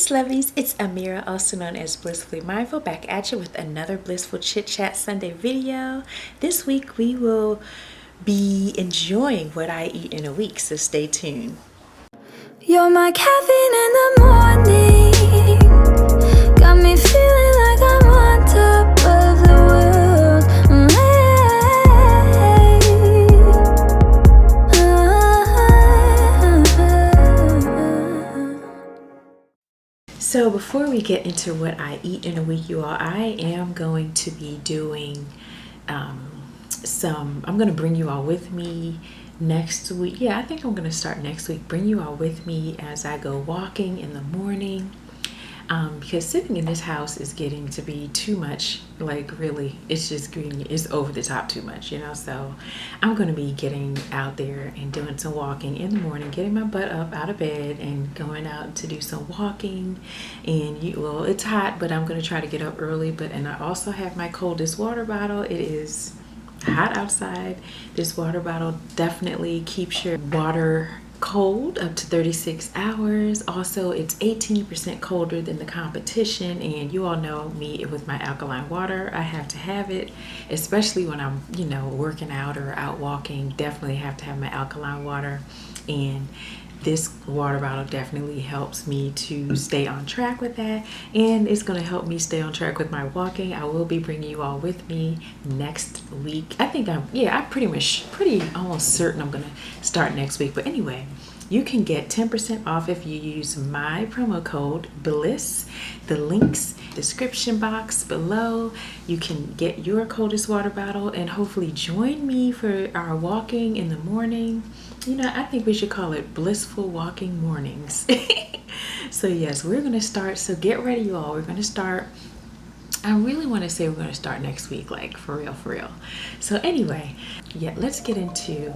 Peace, lovies. It's Amira, also known as Blissfully Mindful, back at you with another Blissful Chit Chat Sunday video. This week we will be enjoying what I eat in a week, so stay tuned. You're my caffeine in the morning, got me feeling like I'm on top of the world. So before we get into what I eat in a week, you all, I am going to be doing I'm going to bring you all with me next week. Yeah, I think I'm going to start next week. Bring you all with me as I go walking in the morning. Because sitting in this house is getting to be too much. Like, really, it's over the top too much, so I'm going to be getting out there and doing some walking in the morning, getting my butt up out of bed and going out to do some walking. And it's hot, but I'm going to try to get up early. And I also have my coldest water bottle. It is hot outside. This water bottle definitely keeps your water cold up to 36 hours. Also, it's 18% colder than the competition, and you all know me with my alkaline water. I have to have it, especially when I'm working out or out walking. Definitely have to have my alkaline water, and this water bottle definitely helps me to stay on track with that, and it's going to help me stay on track with my walking. I will be bringing you all with me next week. I think I'm pretty almost certain I'm going to start next week. But anyway, you can get 10% off if you use my promo code BLISS. The links description box below. You can get your coldest water bottle and hopefully join me for our walking in the morning. I think we should call it Blissful Walking Mornings. So yes, we're going to start. So get ready, you all. We're going to start. I really want to say we're going to start next week, like for real. So anyway, yeah, let's get into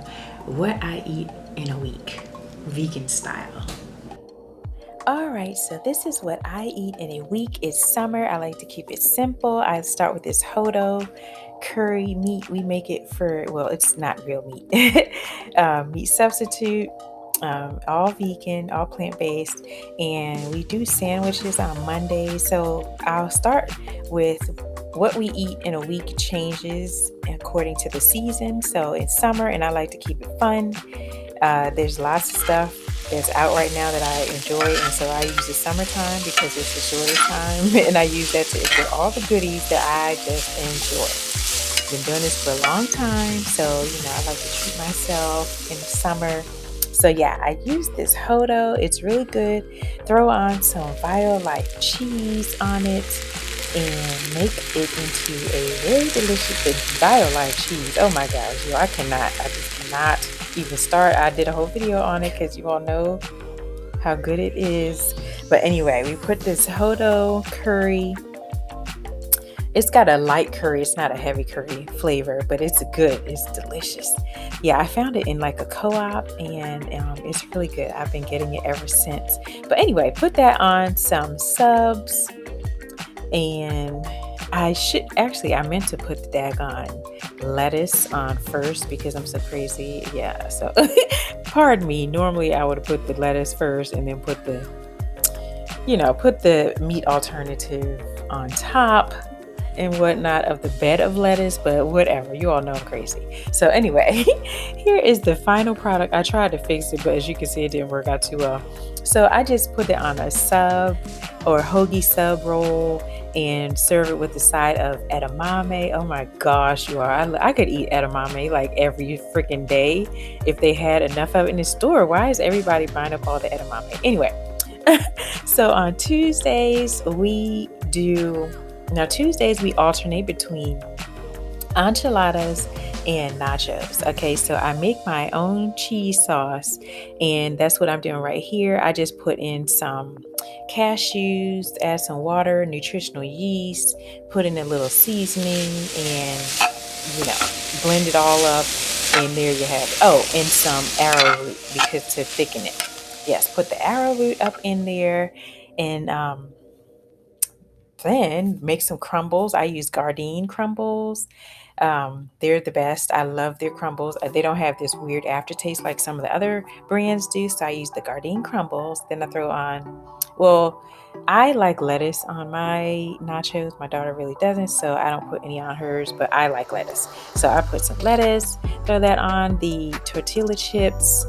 what I eat in a week, vegan style. All right, so this is what I eat in a week. It's summer. I like to keep it simple. I start with this Hodo curry meat. We make it it's not real meat. Meat substitute, all vegan, all plant-based, and we do sandwiches on Mondays. So I'll start with what we eat in a week changes according to the season. So it's summer, and I like to keep it fun. There's lots of stuff that's out right now that I enjoy, and so I use the summertime because it's the shortest time, and I use that to get all the goodies that I just enjoy. Been doing this for a long time, so I like to treat myself in the summer. So yeah, I use this Hodo. It's really good. Throw on some Violife cheese on it and make it into a very delicious Violife cheese. Oh my gosh, I just cannot even start. I did a whole video on it because you all know how good it is. But anyway, we put this Hodo curry. It's got a light curry. It's not a heavy curry flavor, but it's good. It's delicious. Yeah, I found it in like a co-op, and it's really good. I've been getting it ever since. But anyway, put that on some subs, and I meant to put the daggone lettuce on first because I'm so crazy. Yeah, so pardon me. Normally I would have put the lettuce first and then put the meat alternative on top and whatnot of the bed of lettuce, but whatever, you all know I'm crazy. So anyway, here is the final product. I tried to fix it, but as you can see, it didn't work out too well. So I just put it on a sub or hoagie sub roll and serve it with the side of edamame. Oh my gosh, you all, I could eat edamame like every freaking day if they had enough of it in the store. Why is everybody buying up all the edamame? Anyway, so on Tuesdays we alternate between enchiladas and nachos. Okay, so I make my own cheese sauce, and that's what I'm doing right here. I just put in some cashews, add some water, nutritional yeast, put in a little seasoning, and blend it all up, and there you have it. Oh, and some arrowroot because to thicken it. Yes, put the arrowroot up in there, and then make some crumbles. I use Gardein Crumbles. They're the best. I love their crumbles. They don't have this weird aftertaste like some of the other brands do. So I use the Gardein Crumbles. Then I throw on, I like lettuce on my nachos. My daughter really doesn't, so I don't put any on hers, but I like lettuce. So I put some lettuce, throw that on the tortilla chips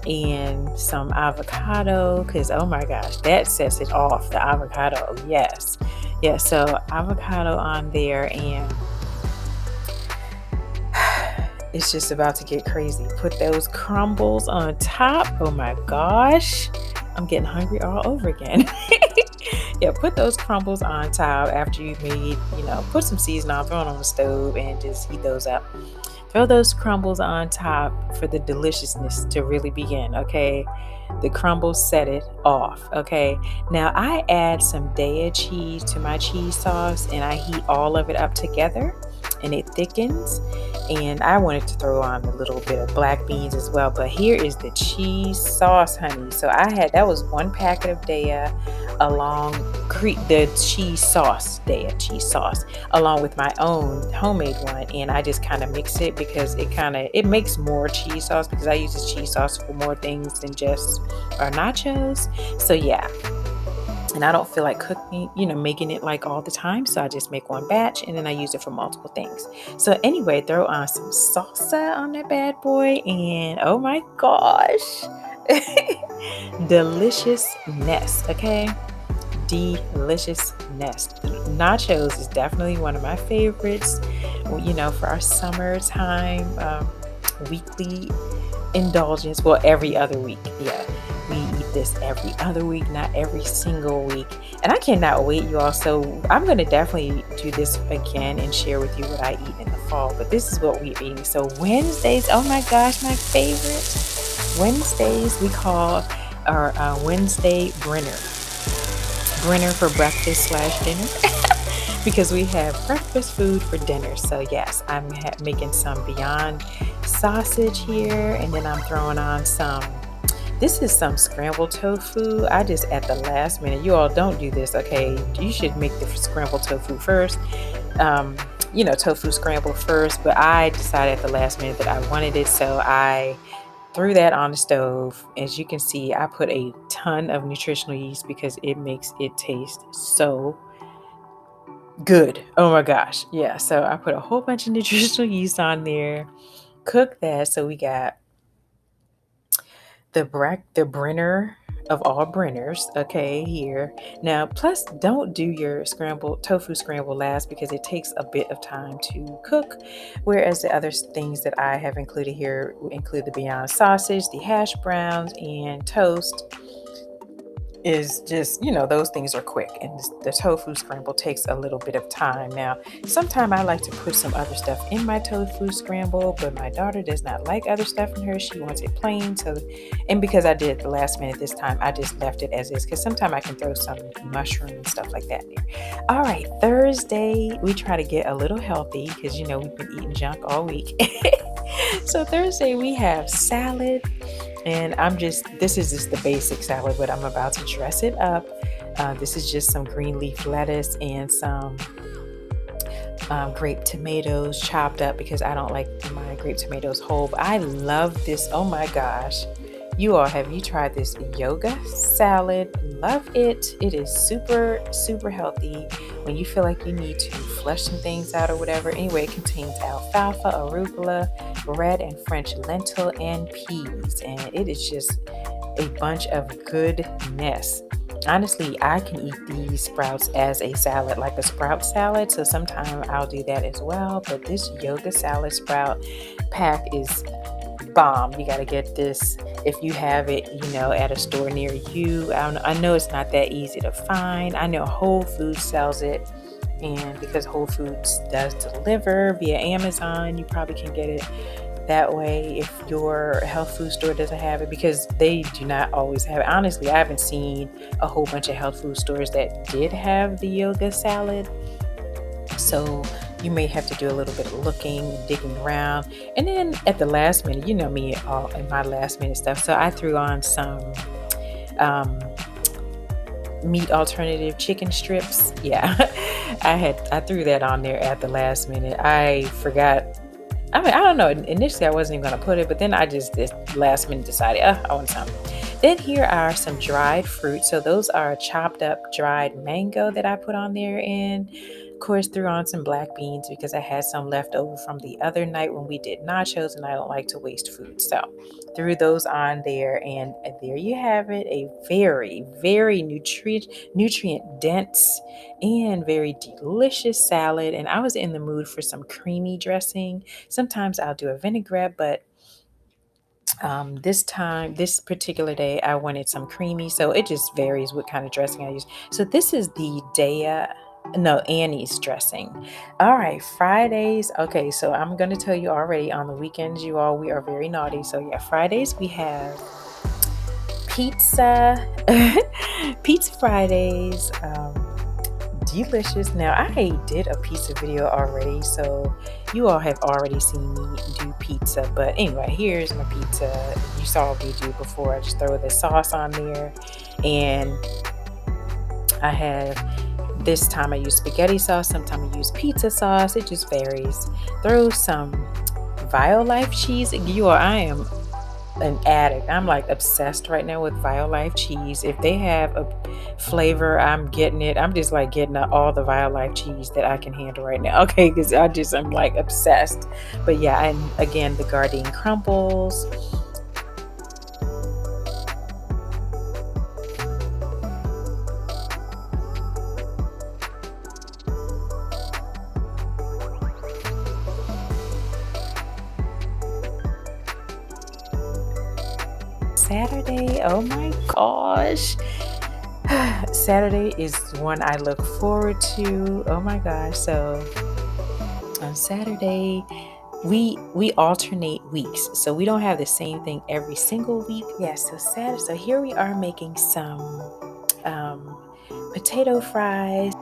and some avocado because oh my gosh, that sets it off. The avocado, yes. Yeah, so avocado on there, and it's just about to get crazy. Put those crumbles on top. Oh my gosh, I'm getting hungry all over again. Yeah, put those crumbles on top after you've made, put some seasoning on, throw it on the stove, and just heat those up. Throw those crumbles on top for the deliciousness to really begin, okay? The crumbles set it off, okay? Now I add some Daya cheese to my cheese sauce, and I heat all of it up together, and it thickens. And I wanted to throw on a little bit of black beans as well, but here is the cheese sauce, honey. So that was 1 packet of Daya along the cheese sauce, Daya cheese sauce, along with my own homemade one. And I just kind of mix it because it makes more cheese sauce because I use this cheese sauce for more things than just our nachos. So yeah. And I don't feel like cooking, making it like all the time. So I just make 1 batch and then I use it for multiple things. So anyway, throw on some salsa on that bad boy. And oh my gosh, deliciousness, okay? Deliciousness. Nachos is definitely one of my favorites, for our summertime weekly indulgence. Well, every other week. Yeah. We eat this every other week, not every single week. And I cannot wait, you all. So I'm going to definitely do this again and share with you what I eat in the fall. But this is what we're eating. So Wednesdays, oh my gosh, my favorite. Wednesdays, we call our Wednesday Brenner. Brenner for breakfast/dinner. Because we have breakfast food for dinner. So yes, I'm making some Beyond sausage here. And then I'm throwing on this is some scrambled tofu. I just at the last minute, you all don't do this, okay? You should make the scrambled tofu first. Tofu scrambled first, but I decided at the last minute that I wanted it, so I threw that on the stove. As you can see, I put a ton of nutritional yeast because it makes it taste so good. Oh my gosh. Yeah, so I put a whole bunch of nutritional yeast on there, cook that. So we got the Brenner of all Brenners, okay, here. Now, plus don't do your tofu scramble last because it takes a bit of time to cook, whereas the other things that I have included here include the Beyond sausage, the hash browns, and toast. Is just, those things are quick, and the tofu scramble takes a little bit of time. Now, sometimes I like to put some other stuff in my tofu scramble, but my daughter does not like other stuff in hers. She wants it plain. And because I did the last minute this time, I just left it as is because sometimes I can throw some mushroom and stuff like that in there. All right, Thursday, we try to get a little healthy because, we've been eating junk all week. So Thursday we have salad. And this is just the basic salad, but I'm about to dress it up. This is just some green leaf lettuce and some grape tomatoes chopped up because I don't like my grape tomatoes whole. But I love this. Oh my gosh. You all, have you tried this yoga salad? Love it. It is super, super healthy when you feel like you need to flush some things out or whatever. Anyway, it contains alfalfa, arugula, red and French lentil, and peas. And it is just a bunch of goodness. Honestly, I can eat these sprouts as a salad, like a sprout salad. So sometimes I'll do that as well. But this yoga salad sprout pack is bomb. You got to get this if you have it, at a store near you. I know it's not that easy to find. I know Whole Foods sells it. And because Whole Foods does deliver via Amazon, you probably can get it that way if your health food store doesn't have it, because they do not always have it. Honestly, I haven't seen a whole bunch of health food stores that did have the yoga salad. So you may have to do a little bit of looking, digging around. And then at the last minute, me all in my last minute stuff. So I threw on some meat alternative chicken strips. Yeah, I threw that on there at the last minute. I forgot. I don't know. Initially, I wasn't even going to put it, but then I just this last minute decided, I want some. Then here are some dried fruit. So those are chopped up dried mango that I put on there, and of course threw on some black beans because I had some left over from the other night when we did nachos, and I don't like to waste food. So threw those on there, and there you have it, a very, very nutrient dense and very delicious salad. And I was in the mood for some creamy dressing. Sometimes I'll do a vinaigrette, but this particular day, I wanted some creamy, so it just varies what kind of dressing I use. So this is the Annie's dressing. All right, Fridays. Okay, so I'm going to tell you already, on the weekends, you all, we are very naughty. So yeah, Fridays we have pizza, pizza Fridays. Delicious. Now, I did a pizza video already, so you all have already seen me do pizza. But anyway, here's my pizza. You saw me do before. I just throw the sauce on there, and I have, this time I use spaghetti sauce, sometimes I use pizza sauce. It just varies. Throw some Violife cheese. You all, I am an addict. I'm like obsessed right now with Violife cheese. If they have a flavor, I'm getting it. I'm just like getting all the Violife cheese that I can handle right now. Okay, because I'm like obsessed. But yeah, and again, the Gardein Crumbles. Saturday, oh my gosh. Saturday is one I look forward to. Oh my gosh. So on Saturday, we alternate weeks. So we don't have the same thing every single week. Yes, so Saturday. So here we are making some potato fries.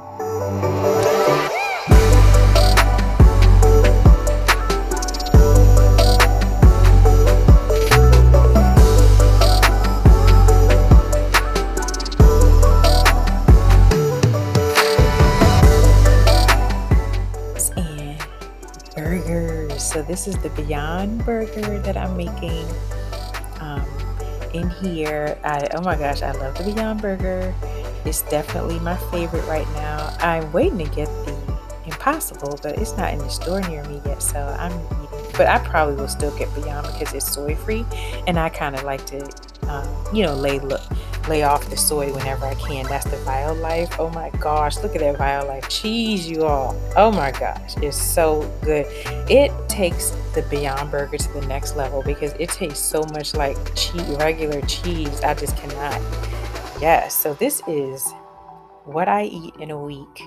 So this is the Beyond Burger that I'm making in here. Oh my gosh, I love the Beyond Burger. It's definitely my favorite right now. I'm waiting to get the Impossible, but it's not in the store near me yet, so I'm eating. But I probably will still get Beyond because it's soy free, and I kind of like to, lay off the soy whenever I can. That's the Violife. Oh my gosh, look at that Violife cheese, you all. Oh my gosh, it's so good. It takes the Beyond Burger to the next level because it tastes so much like regular cheese. I just cannot. Yes, so this is what I eat in a week,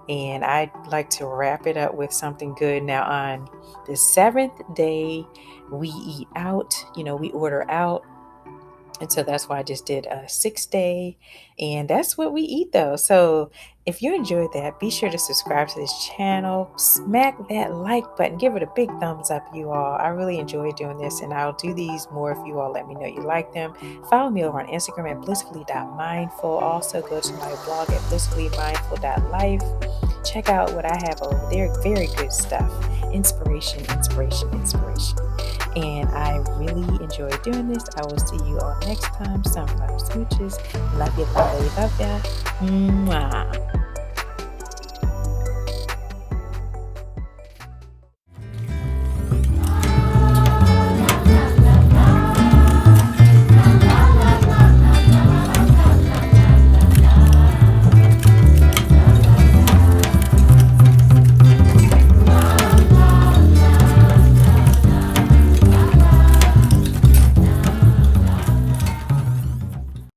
and I like to wrap it up with something good. Now, on the 7th day, we eat out. We order out. And so that's why I just did a 6-day, and that's what we eat though. So if you enjoyed that, be sure to subscribe to this channel, smack that like button, give it a big thumbs up, you all. I really enjoy doing this, and I'll do these more if you all let me know you like them. Follow me over on Instagram at blissfully.mindful. Also go to my blog at blissfullymindful.life. Check out what I have over there. Very good stuff. Inspiration. And I really enjoy doing this. I will see you all next time. Sunflower Smooches. Love ya. Mwah.